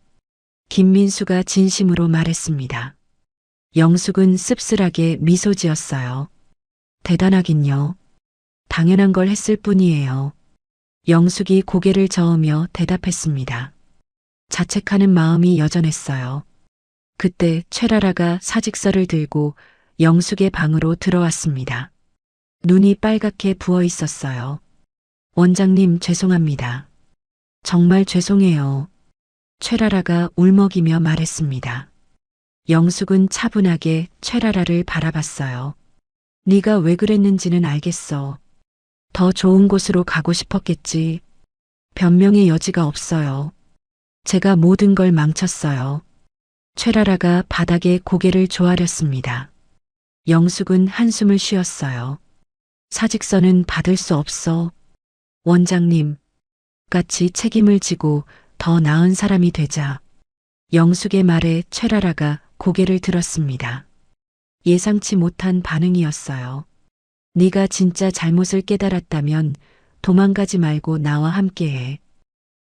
김민수가 진심으로 말했습니다. 영숙은 씁쓸하게 미소 지었어요. 대단하긴요. 당연한 걸 했을 뿐이에요. 영숙이 고개를 저으며 대답했습니다. 자책하는 마음이 여전했어요. 그때 최라라가 사직서를 들고 영숙의 방으로 들어왔습니다. 눈이 빨갛게 부어 있었어요. 원장님, 죄송합니다. 정말 죄송해요. 최라라가 울먹이며 말했습니다. 영숙은 차분하게 최라라를 바라봤어요. 네가 왜 그랬는지는 알겠어. 더 좋은 곳으로 가고 싶었겠지. 변명의 여지가 없어요. 제가 모든 걸 망쳤어요. 최라라가 바닥에 고개를 조아렸습니다. 영숙은 한숨을 쉬었어요. 사직서는 받을 수 없어. 원장님, 같이 책임을 지고 더 나은 사람이 되자. 영숙의 말에 최라라가 고개를 들었습니다. 예상치 못한 반응이었어요. 네가 진짜 잘못을 깨달았다면 도망가지 말고 나와 함께해.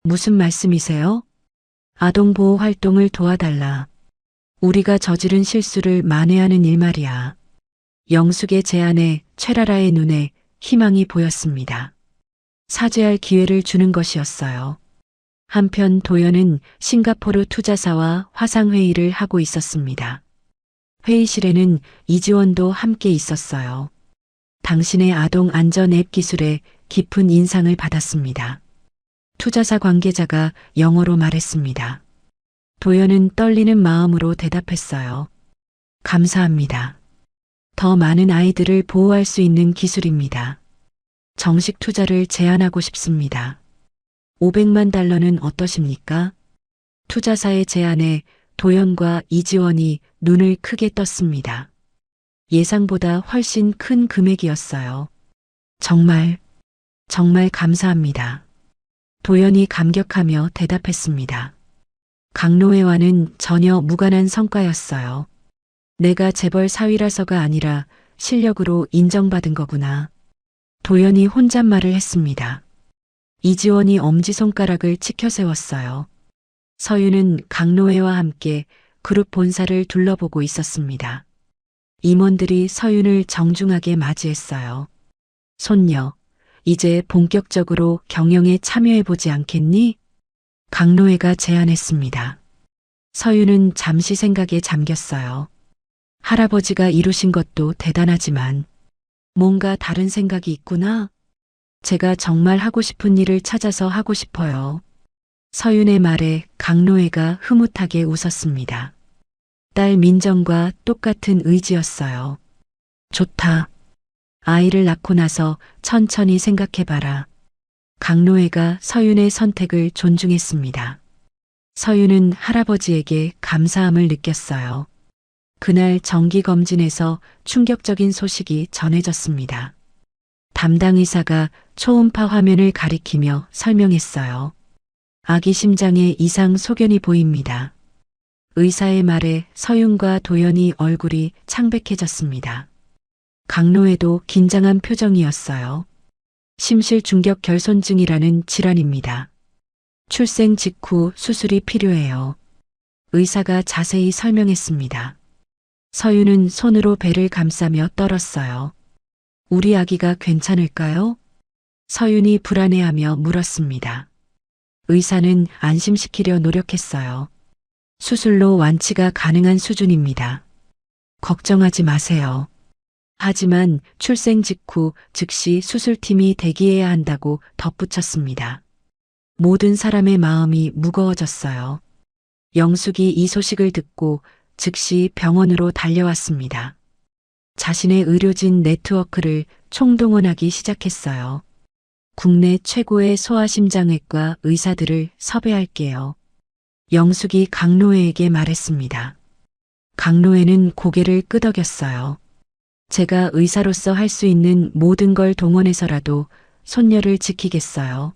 무슨 말씀이세요? 아동보호 활동을 도와달라. 우리가 저지른 실수를 만회하는 일 말이야. 영숙의 제안에 최라라의 눈에 희망이 보였습니다. 사죄할 기회를 주는 것이었어요. 한편 도연은 싱가포르 투자사와 화상회의를 하고 있었습니다. 회의실에는 이지원도 함께 있었어요. 당신의 아동 안전 앱 기술에 깊은 인상을 받았습니다. 투자사 관계자가 영어로 말했습니다. 도연은 떨리는 마음으로 대답했어요. 감사합니다. 더 많은 아이들을 보호할 수 있는 기술입니다. 정식 투자를 제안하고 싶습니다. 500만 달러는 어떠십니까? 투자사의 제안에 도연과 이지원이 눈을 크게 떴습니다. 예상보다 훨씬 큰 금액이었어요. 정말 감사합니다. 도연이 감격하며 대답했습니다. 강로회와는 전혀 무관한 성과였어요. 내가 재벌 사위라서가 아니라 실력으로 인정받은 거구나. 도연이 혼잣말을 했습니다. 이지원이 엄지손가락을 치켜세웠어요. 서윤은 강로회와 함께 그룹 본사를 둘러보고 있었습니다. 임원들이 서윤을 정중하게 맞이했어요. 손녀, 이제 본격적으로 경영에 참여해보지 않겠니? 강로회가 제안했습니다. 서윤은 잠시 생각에 잠겼어요. 할아버지가 이루신 것도 대단하지만 뭔가 다른 생각이 있구나. 제가 정말 하고 싶은 일을 찾아서 하고 싶어요. 서윤의 말에 강로회가 흐뭇하게 웃었습니다. 딸 민정과 똑같은 의지였어요. 좋다. 아이를 낳고 나서 천천히 생각해봐라. 강로회가 서윤의 선택을 존중했습니다. 서윤은 할아버지에게 감사함을 느꼈어요. 그날 정기검진에서 충격적인 소식이 전해졌습니다. 담당 의사가 초음파 화면을 가리키며 설명했어요. 아기 심장에 이상 소견이 보입니다. 의사의 말에 서윤과 도연이 얼굴이 창백해졌습니다. 강로회도 긴장한 표정이었어요. 심실중격 결손증이라는 질환입니다. 출생 직후 수술이 필요해요. 의사가 자세히 설명했습니다. 서윤은 손으로 배를 감싸며 떨었어요. 우리 아기가 괜찮을까요? 서윤이 불안해하며 물었습니다. 의사는 안심시키려 노력했어요. 수술로 완치가 가능한 수준입니다. 걱정하지 마세요. 하지만 출생 직후 즉시 수술팀이 대기해야 한다고 덧붙였습니다. 모든 사람의 마음이 무거워졌어요. 영숙이 이 소식을 듣고 즉시 병원으로 달려왔습니다. 자신의 의료진 네트워크를 총동원하기 시작했어요. 국내 최고의 소아심장외과 의사들을 섭외할게요. 영숙이 강로회에게 말했습니다. 강로회는 고개를 끄덕였어요. 제가 의사로서 할 수 있는 모든 걸 동원해서라도 손녀를 지키겠어요.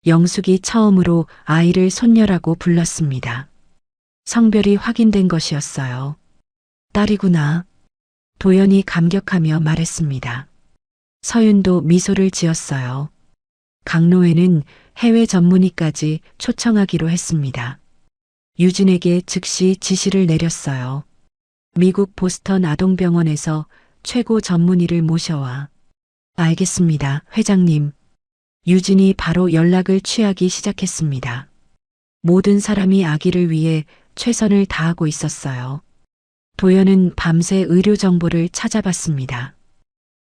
영숙이 처음으로 아이를 손녀라고 불렀습니다. 성별이 확인된 것이었어요. 딸이구나. 도연이 감격하며 말했습니다. 서윤도 미소를 지었어요. 강로회는 해외 전문의까지 초청하기로 했습니다. 유진에게 즉시 지시를 내렸어요. 미국 보스턴 아동병원에서 최고 전문의를 모셔와. 알겠습니다, 회장님. 유진이 바로 연락을 취하기 시작했습니다. 모든 사람이 아기를 위해 최선을 다하고 있었어요. 도연은 밤새 의료 정보를 찾아봤습니다.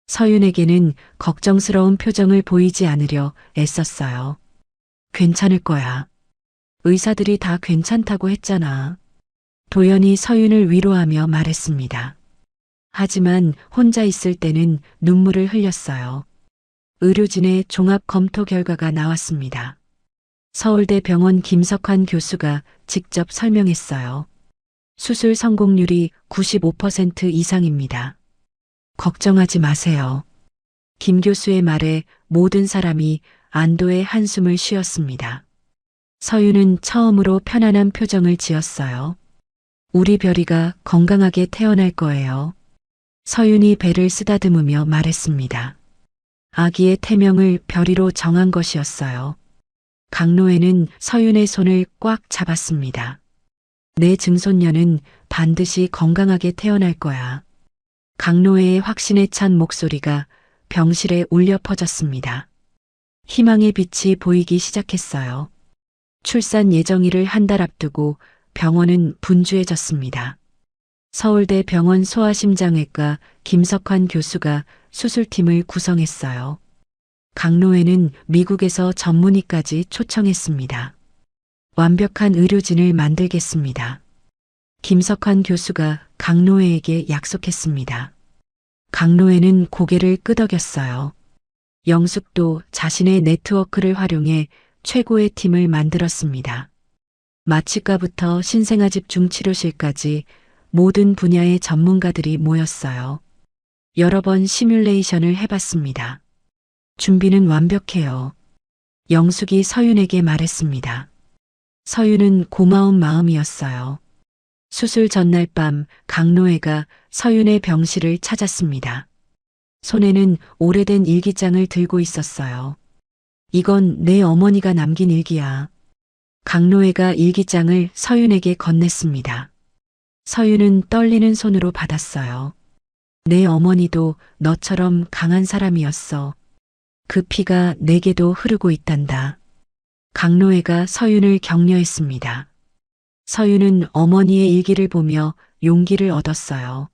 서윤에게는 걱정스러운 표정을 보이지 않으려 애썼어요. 괜찮을 거야. 의사들이 다 괜찮다고 했잖아. 도연이 서윤을 위로하며 말했습니다. 하지만 혼자 있을 때는 눈물을 흘렸어요. 의료진의 종합 검토 결과가 나왔습니다. 서울대 병원 김석환 교수가 직접 설명했어요. 수술 성공률이 95% 이상입니다. 걱정하지 마세요. 김 교수의 말에 모든 사람이 안도의 한숨을 쉬었습니다. 서윤은 처음으로 편안한 표정을 지었어요. 우리 별이가 건강하게 태어날 거예요. 서윤이 배를 쓰다듬으며 말했습니다. 아기의 태명을 별이로 정한 것이었어요. 강노애는 서윤의 손을 꽉 잡았습니다. 내 증손녀는 반드시 건강하게 태어날 거야. 강노애의 확신에 찬 목소리가 병실에 울려 퍼졌습니다. 희망의 빛이 보이기 시작했어요. 출산 예정일을 한 달 앞두고 병원은 분주해졌습니다. 서울대 병원 소아심장외과 김석환 교수가 수술팀을 구성했어요. 강노애는 미국에서 전문의까지 초청했습니다. 완벽한 의료진을 만들겠습니다. 김석환 교수가 강노애에게 약속했습니다. 강노애는 고개를 끄덕였어요. 영숙도 자신의 네트워크를 활용해 최고의 팀을 만들었습니다. 마취과부터 신생아 집중 치료실까지 모든 분야의 전문가들이 모였어요. 여러 번 시뮬레이션을 해봤습니다. 준비는 완벽해요. 영숙이 서윤에게 말했습니다. 서윤은 고마운 마음이었어요. 수술 전날 밤 강노애가 서윤의 병실을 찾았습니다. 손에는 오래된 일기장을 들고 있었어요. 이건 내 어머니가 남긴 일기야. 강노애가 일기장을 서윤에게 건넸습니다. 서윤은 떨리는 손으로 받았어요. 내 어머니도 너처럼 강한 사람이었어. 그 피가 내게도 흐르고 있단다. 강노애가 서윤을 격려했습니다. 서윤은 어머니의 일기를 보며 용기를 얻었어요.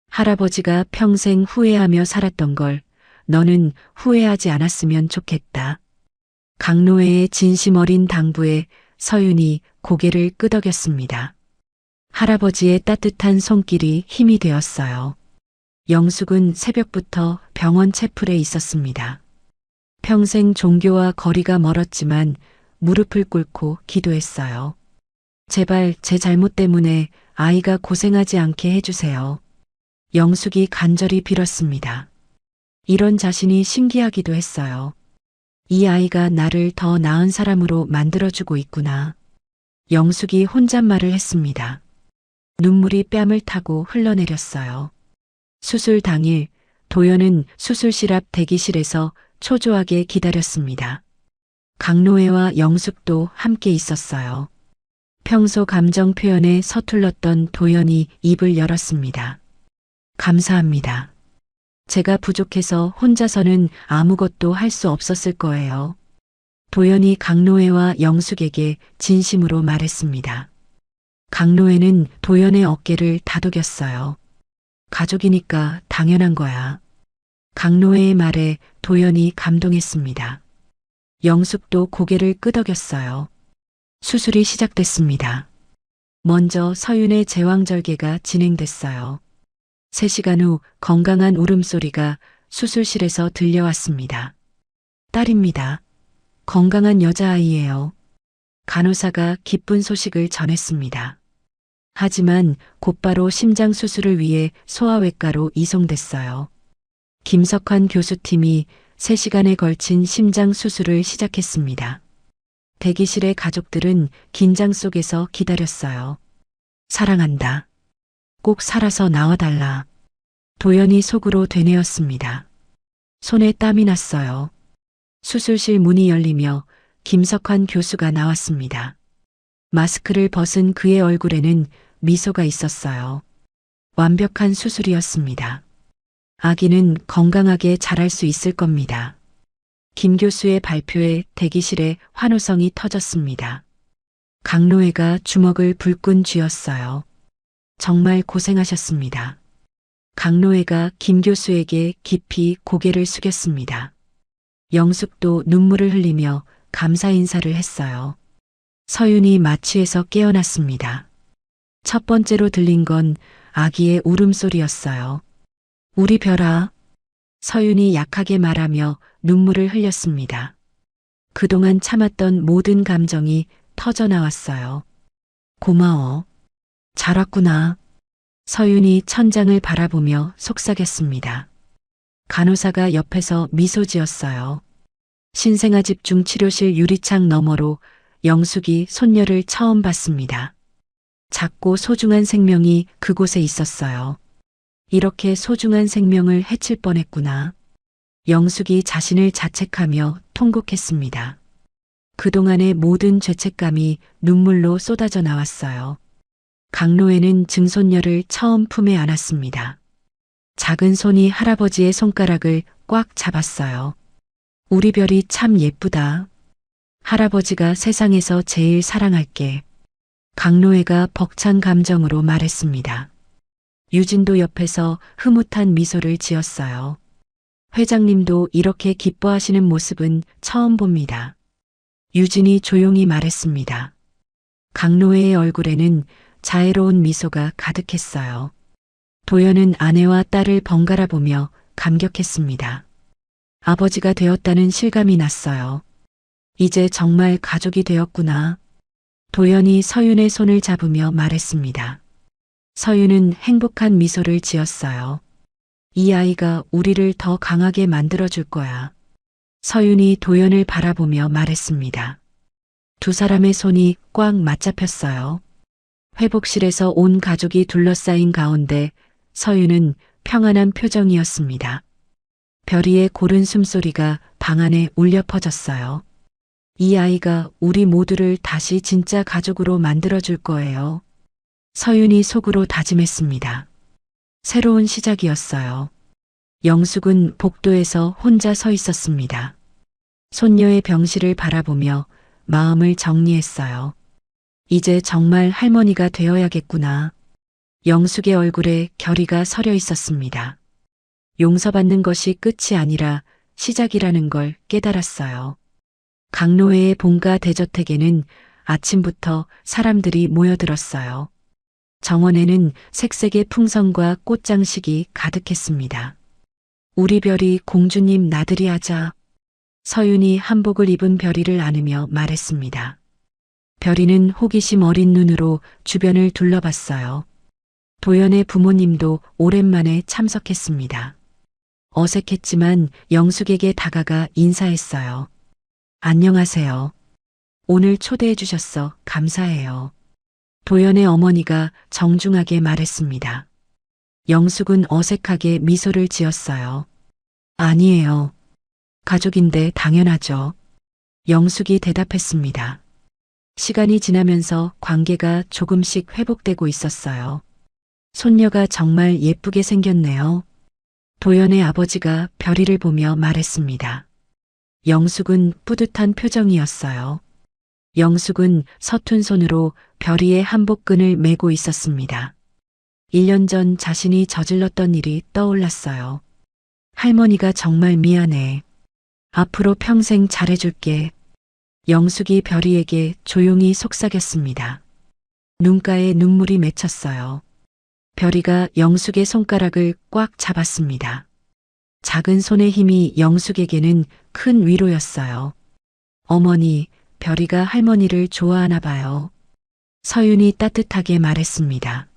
할아버지가 평생 후회하며 살았던 걸 너는 후회하지 않았으면 좋겠다. 강노애의 진심 어린 당부에 서윤이 고개를 끄덕였습니다. 할아버지의 따뜻한 손길이 힘이 되었어요. 영숙은 새벽부터 병원 채플에 있었습니다. 평생 종교와 거리가 멀었지만 무릎을 꿇고 기도했어요. 제발 제 잘못 때문에 아이가 고생하지 않게 해주세요. 영숙이 간절히 빌었습니다. 이런 자신이 신기하기도 했어요. 이 아이가 나를 더 나은 사람으로 만들어주고 있구나. 영숙이 혼잣말을 했습니다. 눈물이 뺨을 타고 흘러내렸어요. 수술 당일 도연은 수술실 앞 대기실에서 초조하게 기다렸습니다. 강노애와 영숙도 함께 있었어요. 평소 감정 표현에 서툴렀던 도연이 입을 열었습니다. 감사합니다. 제가 부족해서 혼자서는 아무것도 할 수 없었을 거예요. 도연이 강노애와 영숙에게 진심으로 말했습니다. 강노애는 도연의 어깨를 다독였어요. 가족이니까 당연한 거야. 강노애의 말에 도연이 감동했습니다. 영숙도 고개를 끄덕였어요. 수술이 시작됐습니다. 먼저 서윤의 제왕절개가 진행됐어요. 3시간 후 건강한 울음소리가 수술실에서 들려왔습니다. 딸입니다. 건강한 여자아이예요. 간호사가 기쁜 소식을 전했습니다. 하지만 곧바로 심장 수술을 위해 소아외과로 이송됐어요. 김석환 교수팀이 3시간에 걸친 심장 수술을 시작했습니다. 대기실의 가족들은 긴장 속에서 기다렸어요. 사랑한다. 꼭 살아서 나와달라. 도연이 속으로 되뇌었습니다. 손에 땀이 났어요. 수술실 문이 열리며 김석환 교수가 나왔습니다. 마스크를 벗은 그의 얼굴에는 미소가 있었어요. 완벽한 수술이었습니다. 아기는 건강하게 자랄 수 있을 겁니다. 김 교수의 발표에 대기실에 환호성이 터졌습니다. 강노애가 주먹을 불끈 쥐었어요. 정말 고생하셨습니다. 강노애가 김 교수에게 깊이 고개를 숙였습니다. 영숙도 눈물을 흘리며 감사 인사를 했어요. 서윤이 마취에서 깨어났습니다. 첫 번째로 들린 건 아기의 울음소리였어요. 우리 별아. 서윤이 약하게 말하며 눈물을 흘렸습니다. 그동안 참았던 모든 감정이 터져나왔어요. 고마워. 잘 왔구나. 서윤이 천장을 바라보며 속삭였습니다. 간호사가 옆에서 미소 지었어요. 신생아 집중 치료실 유리창 너머로 영숙이 손녀를 처음 봤습니다. 작고 소중한 생명이 그곳에 있었어요. 이렇게 소중한 생명을 해칠 뻔했구나. 영숙이 자신을 자책하며 통곡했습니다. 그동안의 모든 죄책감이 눈물로 쏟아져 나왔어요. 강로애는 증손녀를 처음 품에 안았습니다. 작은 손이 할아버지의 손가락을 꽉 잡았어요. 우리 별이 참 예쁘다. 할아버지가 세상에서 제일 사랑할게. 강로애가 벅찬 감정으로 말했습니다. 유진도 옆에서 흐뭇한 미소를 지었어요. 회장님도 이렇게 기뻐하시는 모습은 처음 봅니다. 유진이 조용히 말했습니다. 강로애의 얼굴에는 자애로운 미소가 가득했어요. 도연은 아내와 딸을 번갈아 보며 감격했습니다. 아버지가 되었다는 실감이 났어요. 이제 정말 가족이 되었구나. 도연이 서윤의 손을 잡으며 말했습니다. 서윤은 행복한 미소를 지었어요. 이 아이가 우리를 더 강하게 만들어줄 거야. 서윤이 도연을 바라보며 말했습니다. 두 사람의 손이 꽉 맞잡혔어요. 회복실에서 온 가족이 둘러싸인 가운데 서윤은 평안한 표정이었습니다. 별이의 고른 숨소리가 방 안에 울려 퍼졌어요. 이 아이가 우리 모두를 다시 진짜 가족으로 만들어줄 거예요. 서윤이 속으로 다짐했습니다. 새로운 시작이었어요. 영숙은 복도에서 혼자 서 있었습니다. 손녀의 병실을 바라보며 마음을 정리했어요. 이제 정말 할머니가 되어야겠구나. 영숙의 얼굴에 결의가 서려 있었습니다. 용서받는 것이 끝이 아니라 시작이라는 걸 깨달았어요. 강로회의 본가 대저택에는 아침부터 사람들이 모여들었어요. 정원에는 색색의 풍선과 꽃장식이 가득했습니다. 우리 별이 공주님 나들이 하자. 서윤이 한복을 입은 별이를 안으며 말했습니다. 별이는 호기심 어린 눈으로 주변을 둘러봤어요. 도연의 부모님도 오랜만에 참석했습니다. 어색했지만 영숙에게 다가가 인사했어요. 안녕하세요. 오늘 초대해 주셔서 감사해요. 도연의 어머니가 정중하게 말했습니다. 영숙은 어색하게 미소를 지었어요. 아니에요. 가족인데 당연하죠. 영숙이 대답했습니다. 시간이 지나면서 관계가 조금씩 회복되고 있었어요. 손녀가 정말 예쁘게 생겼네요. 도연의 아버지가 별이를 보며 말했습니다. 영숙은 뿌듯한 표정이었어요. 영숙은 서툰 손으로 별이의 한복끈을 메고 있었습니다. 1년 전 자신이 저질렀던 일이 떠올랐어요. 할머니가 정말 미안해. 앞으로 평생 잘해줄게. 영숙이 별이에게 조용히 속삭였습니다. 눈가에 눈물이 맺혔어요. 별이가 영숙의 손가락을 꽉 잡았습니다. 작은 손의 힘이 영숙에게는 큰 위로였어요. 어머니, 별이가 할머니를 좋아하나 봐요. 서윤이 따뜻하게 말했습니다.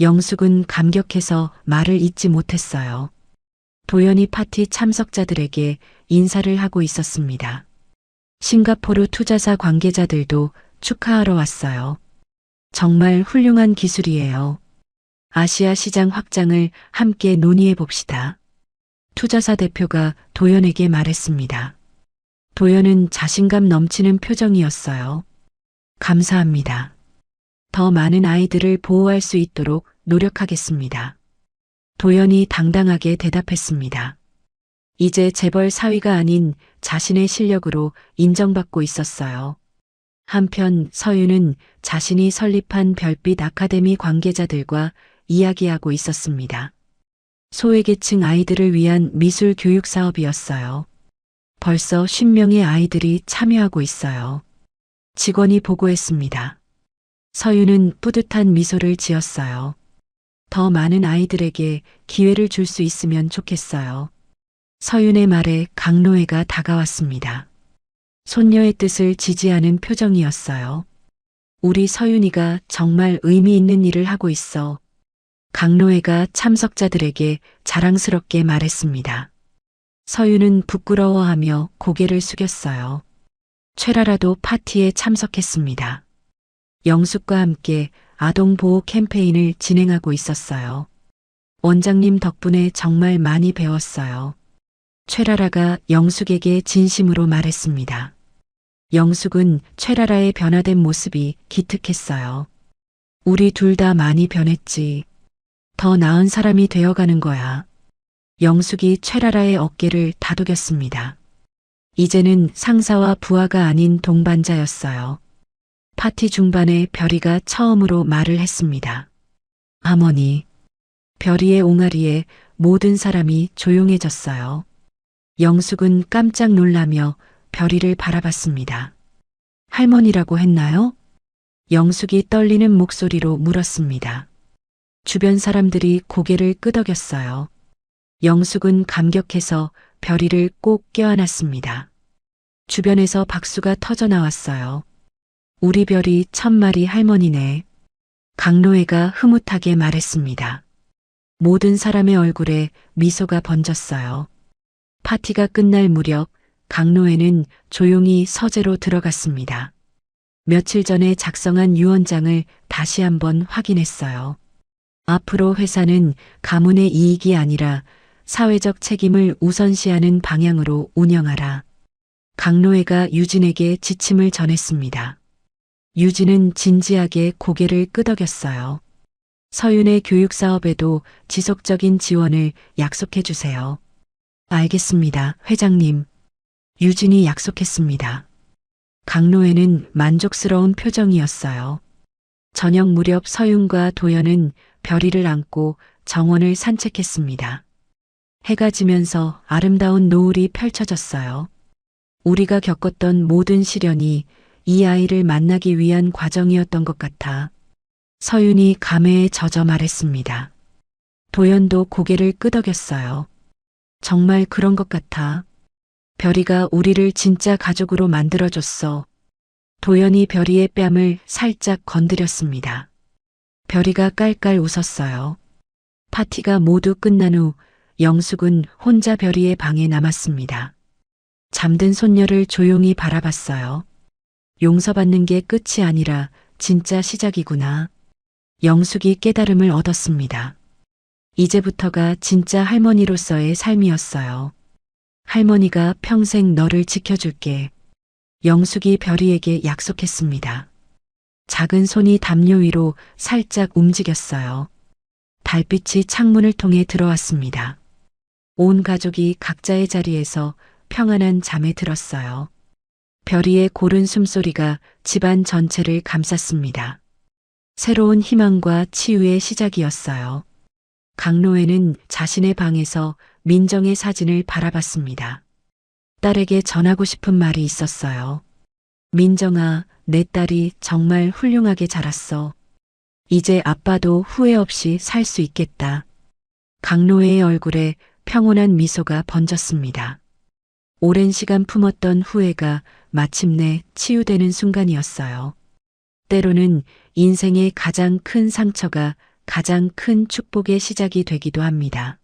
영숙은 감격해서 말을 잇지 못했어요. 도연이 파티 참석자들에게 인사를 하고 있었습니다. 싱가포르 투자사 관계자들도 축하하러 왔어요. 정말 훌륭한 기술이에요. 아시아 시장 확장을 함께 논의해 봅시다. 투자사 대표가 도연에게 말했습니다. 도연은 자신감 넘치는 표정이었어요. 감사합니다. 더 많은 아이들을 보호할 수 있도록 노력하겠습니다. 도연이 당당하게 대답했습니다. 이제 재벌 사위가 아닌 자신의 실력으로 인정받고 있었어요. 한편 서윤은 자신이 설립한 별빛 아카데미 관계자들과 이야기하고 있었습니다. 소외계층 아이들을 위한 미술 교육 사업이었어요. 벌써 50명의 아이들이 참여하고 있어요. 직원이 보고했습니다. 서윤은 뿌듯한 미소를 지었어요. 더 많은 아이들에게 기회를 줄 수 있으면 좋겠어요. 서윤의 말에 강로애가 다가왔습니다. 손녀의 뜻을 지지하는 표정이었어요. 우리 서윤이가 정말 의미 있는 일을 하고 있어. 강로애가 참석자들에게 자랑스럽게 말했습니다. 서윤은 부끄러워하며 고개를 숙였어요. 최라라도 파티에 참석했습니다. 영숙과 함께 아동보호 캠페인을 진행하고 있었어요. 원장님 덕분에 정말 많이 배웠어요. 최라라가 영숙에게 진심으로 말했습니다. 영숙은 최라라의 변화된 모습이 기특했어요. 우리 둘 다 많이 변했지. 더 나은 사람이 되어가는 거야. 영숙이 최라라의 어깨를 다독였습니다. 이제는 상사와 부하가 아닌 동반자였어요. 파티 중반에 별이가 처음으로 말을 했습니다. 어머니. 별이의 옹알이에 모든 사람이 조용해졌어요. 영숙은 깜짝 놀라며 별이를 바라봤습니다. 할머니라고 했나요? 영숙이 떨리는 목소리로 물었습니다. 주변 사람들이 고개를 끄덕였어요. 영숙은 감격해서 별이를 꼭 껴안았습니다. 주변에서 박수가 터져 나왔어요. 우리 별이 천마리 할머니네. 강노애가 흐뭇하게 말했습니다. 모든 사람의 얼굴에 미소가 번졌어요. 파티가 끝날 무렵 강노애는 조용히 서재로 들어갔습니다. 며칠 전에 작성한 유언장을 다시 한번 확인했어요. 앞으로 회사는 가문의 이익이 아니라 사회적 책임을 우선시하는 방향으로 운영하라. 강노애가 유진에게 지침을 전했습니다. 유진은 진지하게 고개를 끄덕였어요. 서윤의 교육 사업에도 지속적인 지원을 약속해 주세요. 알겠습니다, 회장님. 유진이 약속했습니다. 강노애는 만족스러운 표정이었어요. 저녁 무렵 서윤과 도연은 별이를 안고 정원을 산책했습니다. 해가 지면서 아름다운 노을이 펼쳐졌어요. 우리가 겪었던 모든 시련이 이 아이를 만나기 위한 과정이었던 것 같아. 서윤이 감회에 젖어 말했습니다. 도연도 고개를 끄덕였어요. 정말 그런 것 같아. 별이가 우리를 진짜 가족으로 만들어줬어. 도연이 별이의 뺨을 살짝 건드렸습니다. 별이가 깔깔 웃었어요. 파티가 모두 끝난 후 영숙은 혼자 별이의 방에 남았습니다. 잠든 손녀를 조용히 바라봤어요. 용서받는 게 끝이 아니라 진짜 시작이구나. 영숙이 깨달음을 얻었습니다. 이제부터가 진짜 할머니로서의 삶이었어요. 할머니가 평생 너를 지켜줄게. 영숙이 별이에게 약속했습니다. 작은 손이 담요 위로 살짝 움직였어요. 달빛이 창문을 통해 들어왔습니다. 온 가족이 각자의 자리에서 평안한 잠에 들었어요. 별이의 고른 숨소리가 집안 전체를 감쌌습니다. 새로운 희망과 치유의 시작이었어요. 강노애는 자신의 방에서 민정의 사진을 바라봤습니다. 딸에게 전하고 싶은 말이 있었어요. 민정아, 내 딸이 정말 훌륭하게 자랐어. 이제 아빠도 후회 없이 살 수 있겠다. 강노애의 얼굴에 평온한 미소가 번졌습니다. 오랜 시간 품었던 후회가 마침내 치유되는 순간이었어요. 때로는 인생의 가장 큰 상처가 가장 큰 축복의 시작이 되기도 합니다.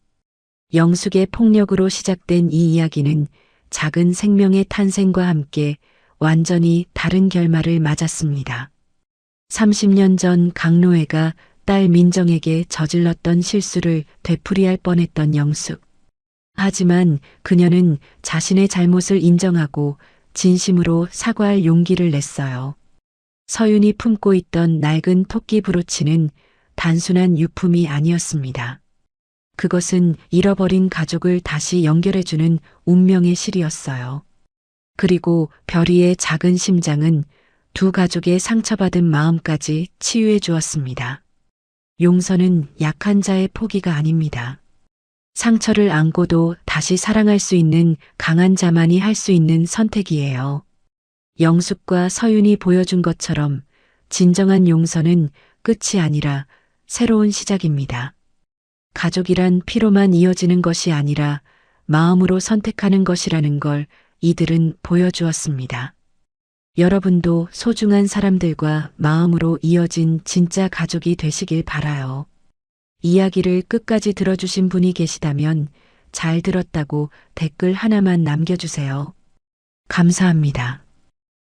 영숙의 폭력으로 시작된 이 이야기는 작은 생명의 탄생과 함께 완전히 다른 결말을 맞았습니다. 30년 전 강노애가 딸 민정에게 저질렀던 실수를 되풀이할 뻔했던 영숙. 하지만 그녀는 자신의 잘못을 인정하고 진심으로 사과할 용기를 냈어요. 서윤이 품고 있던 낡은 토끼 브로치는 단순한 유품이 아니었습니다. 그것은 잃어버린 가족을 다시 연결해주는 운명의 실이었어요. 그리고 별이의 작은 심장은 두 가족의 상처받은 마음까지 치유해 주었습니다. 용서는 약한 자의 포기가 아닙니다. 상처를 안고도 다시 사랑할 수 있는 강한 자만이 할 수 있는 선택이에요. 영숙과 서윤이 보여준 것처럼 진정한 용서는 끝이 아니라 새로운 시작입니다. 가족이란 피로만 이어지는 것이 아니라 마음으로 선택하는 것이라는 걸 이들은 보여주었습니다. 여러분도 소중한 사람들과 마음으로 이어진 진짜 가족이 되시길 바라요. 이야기를 끝까지 들어주신 분이 계시다면 잘 들었다고 댓글 하나만 남겨주세요. 감사합니다.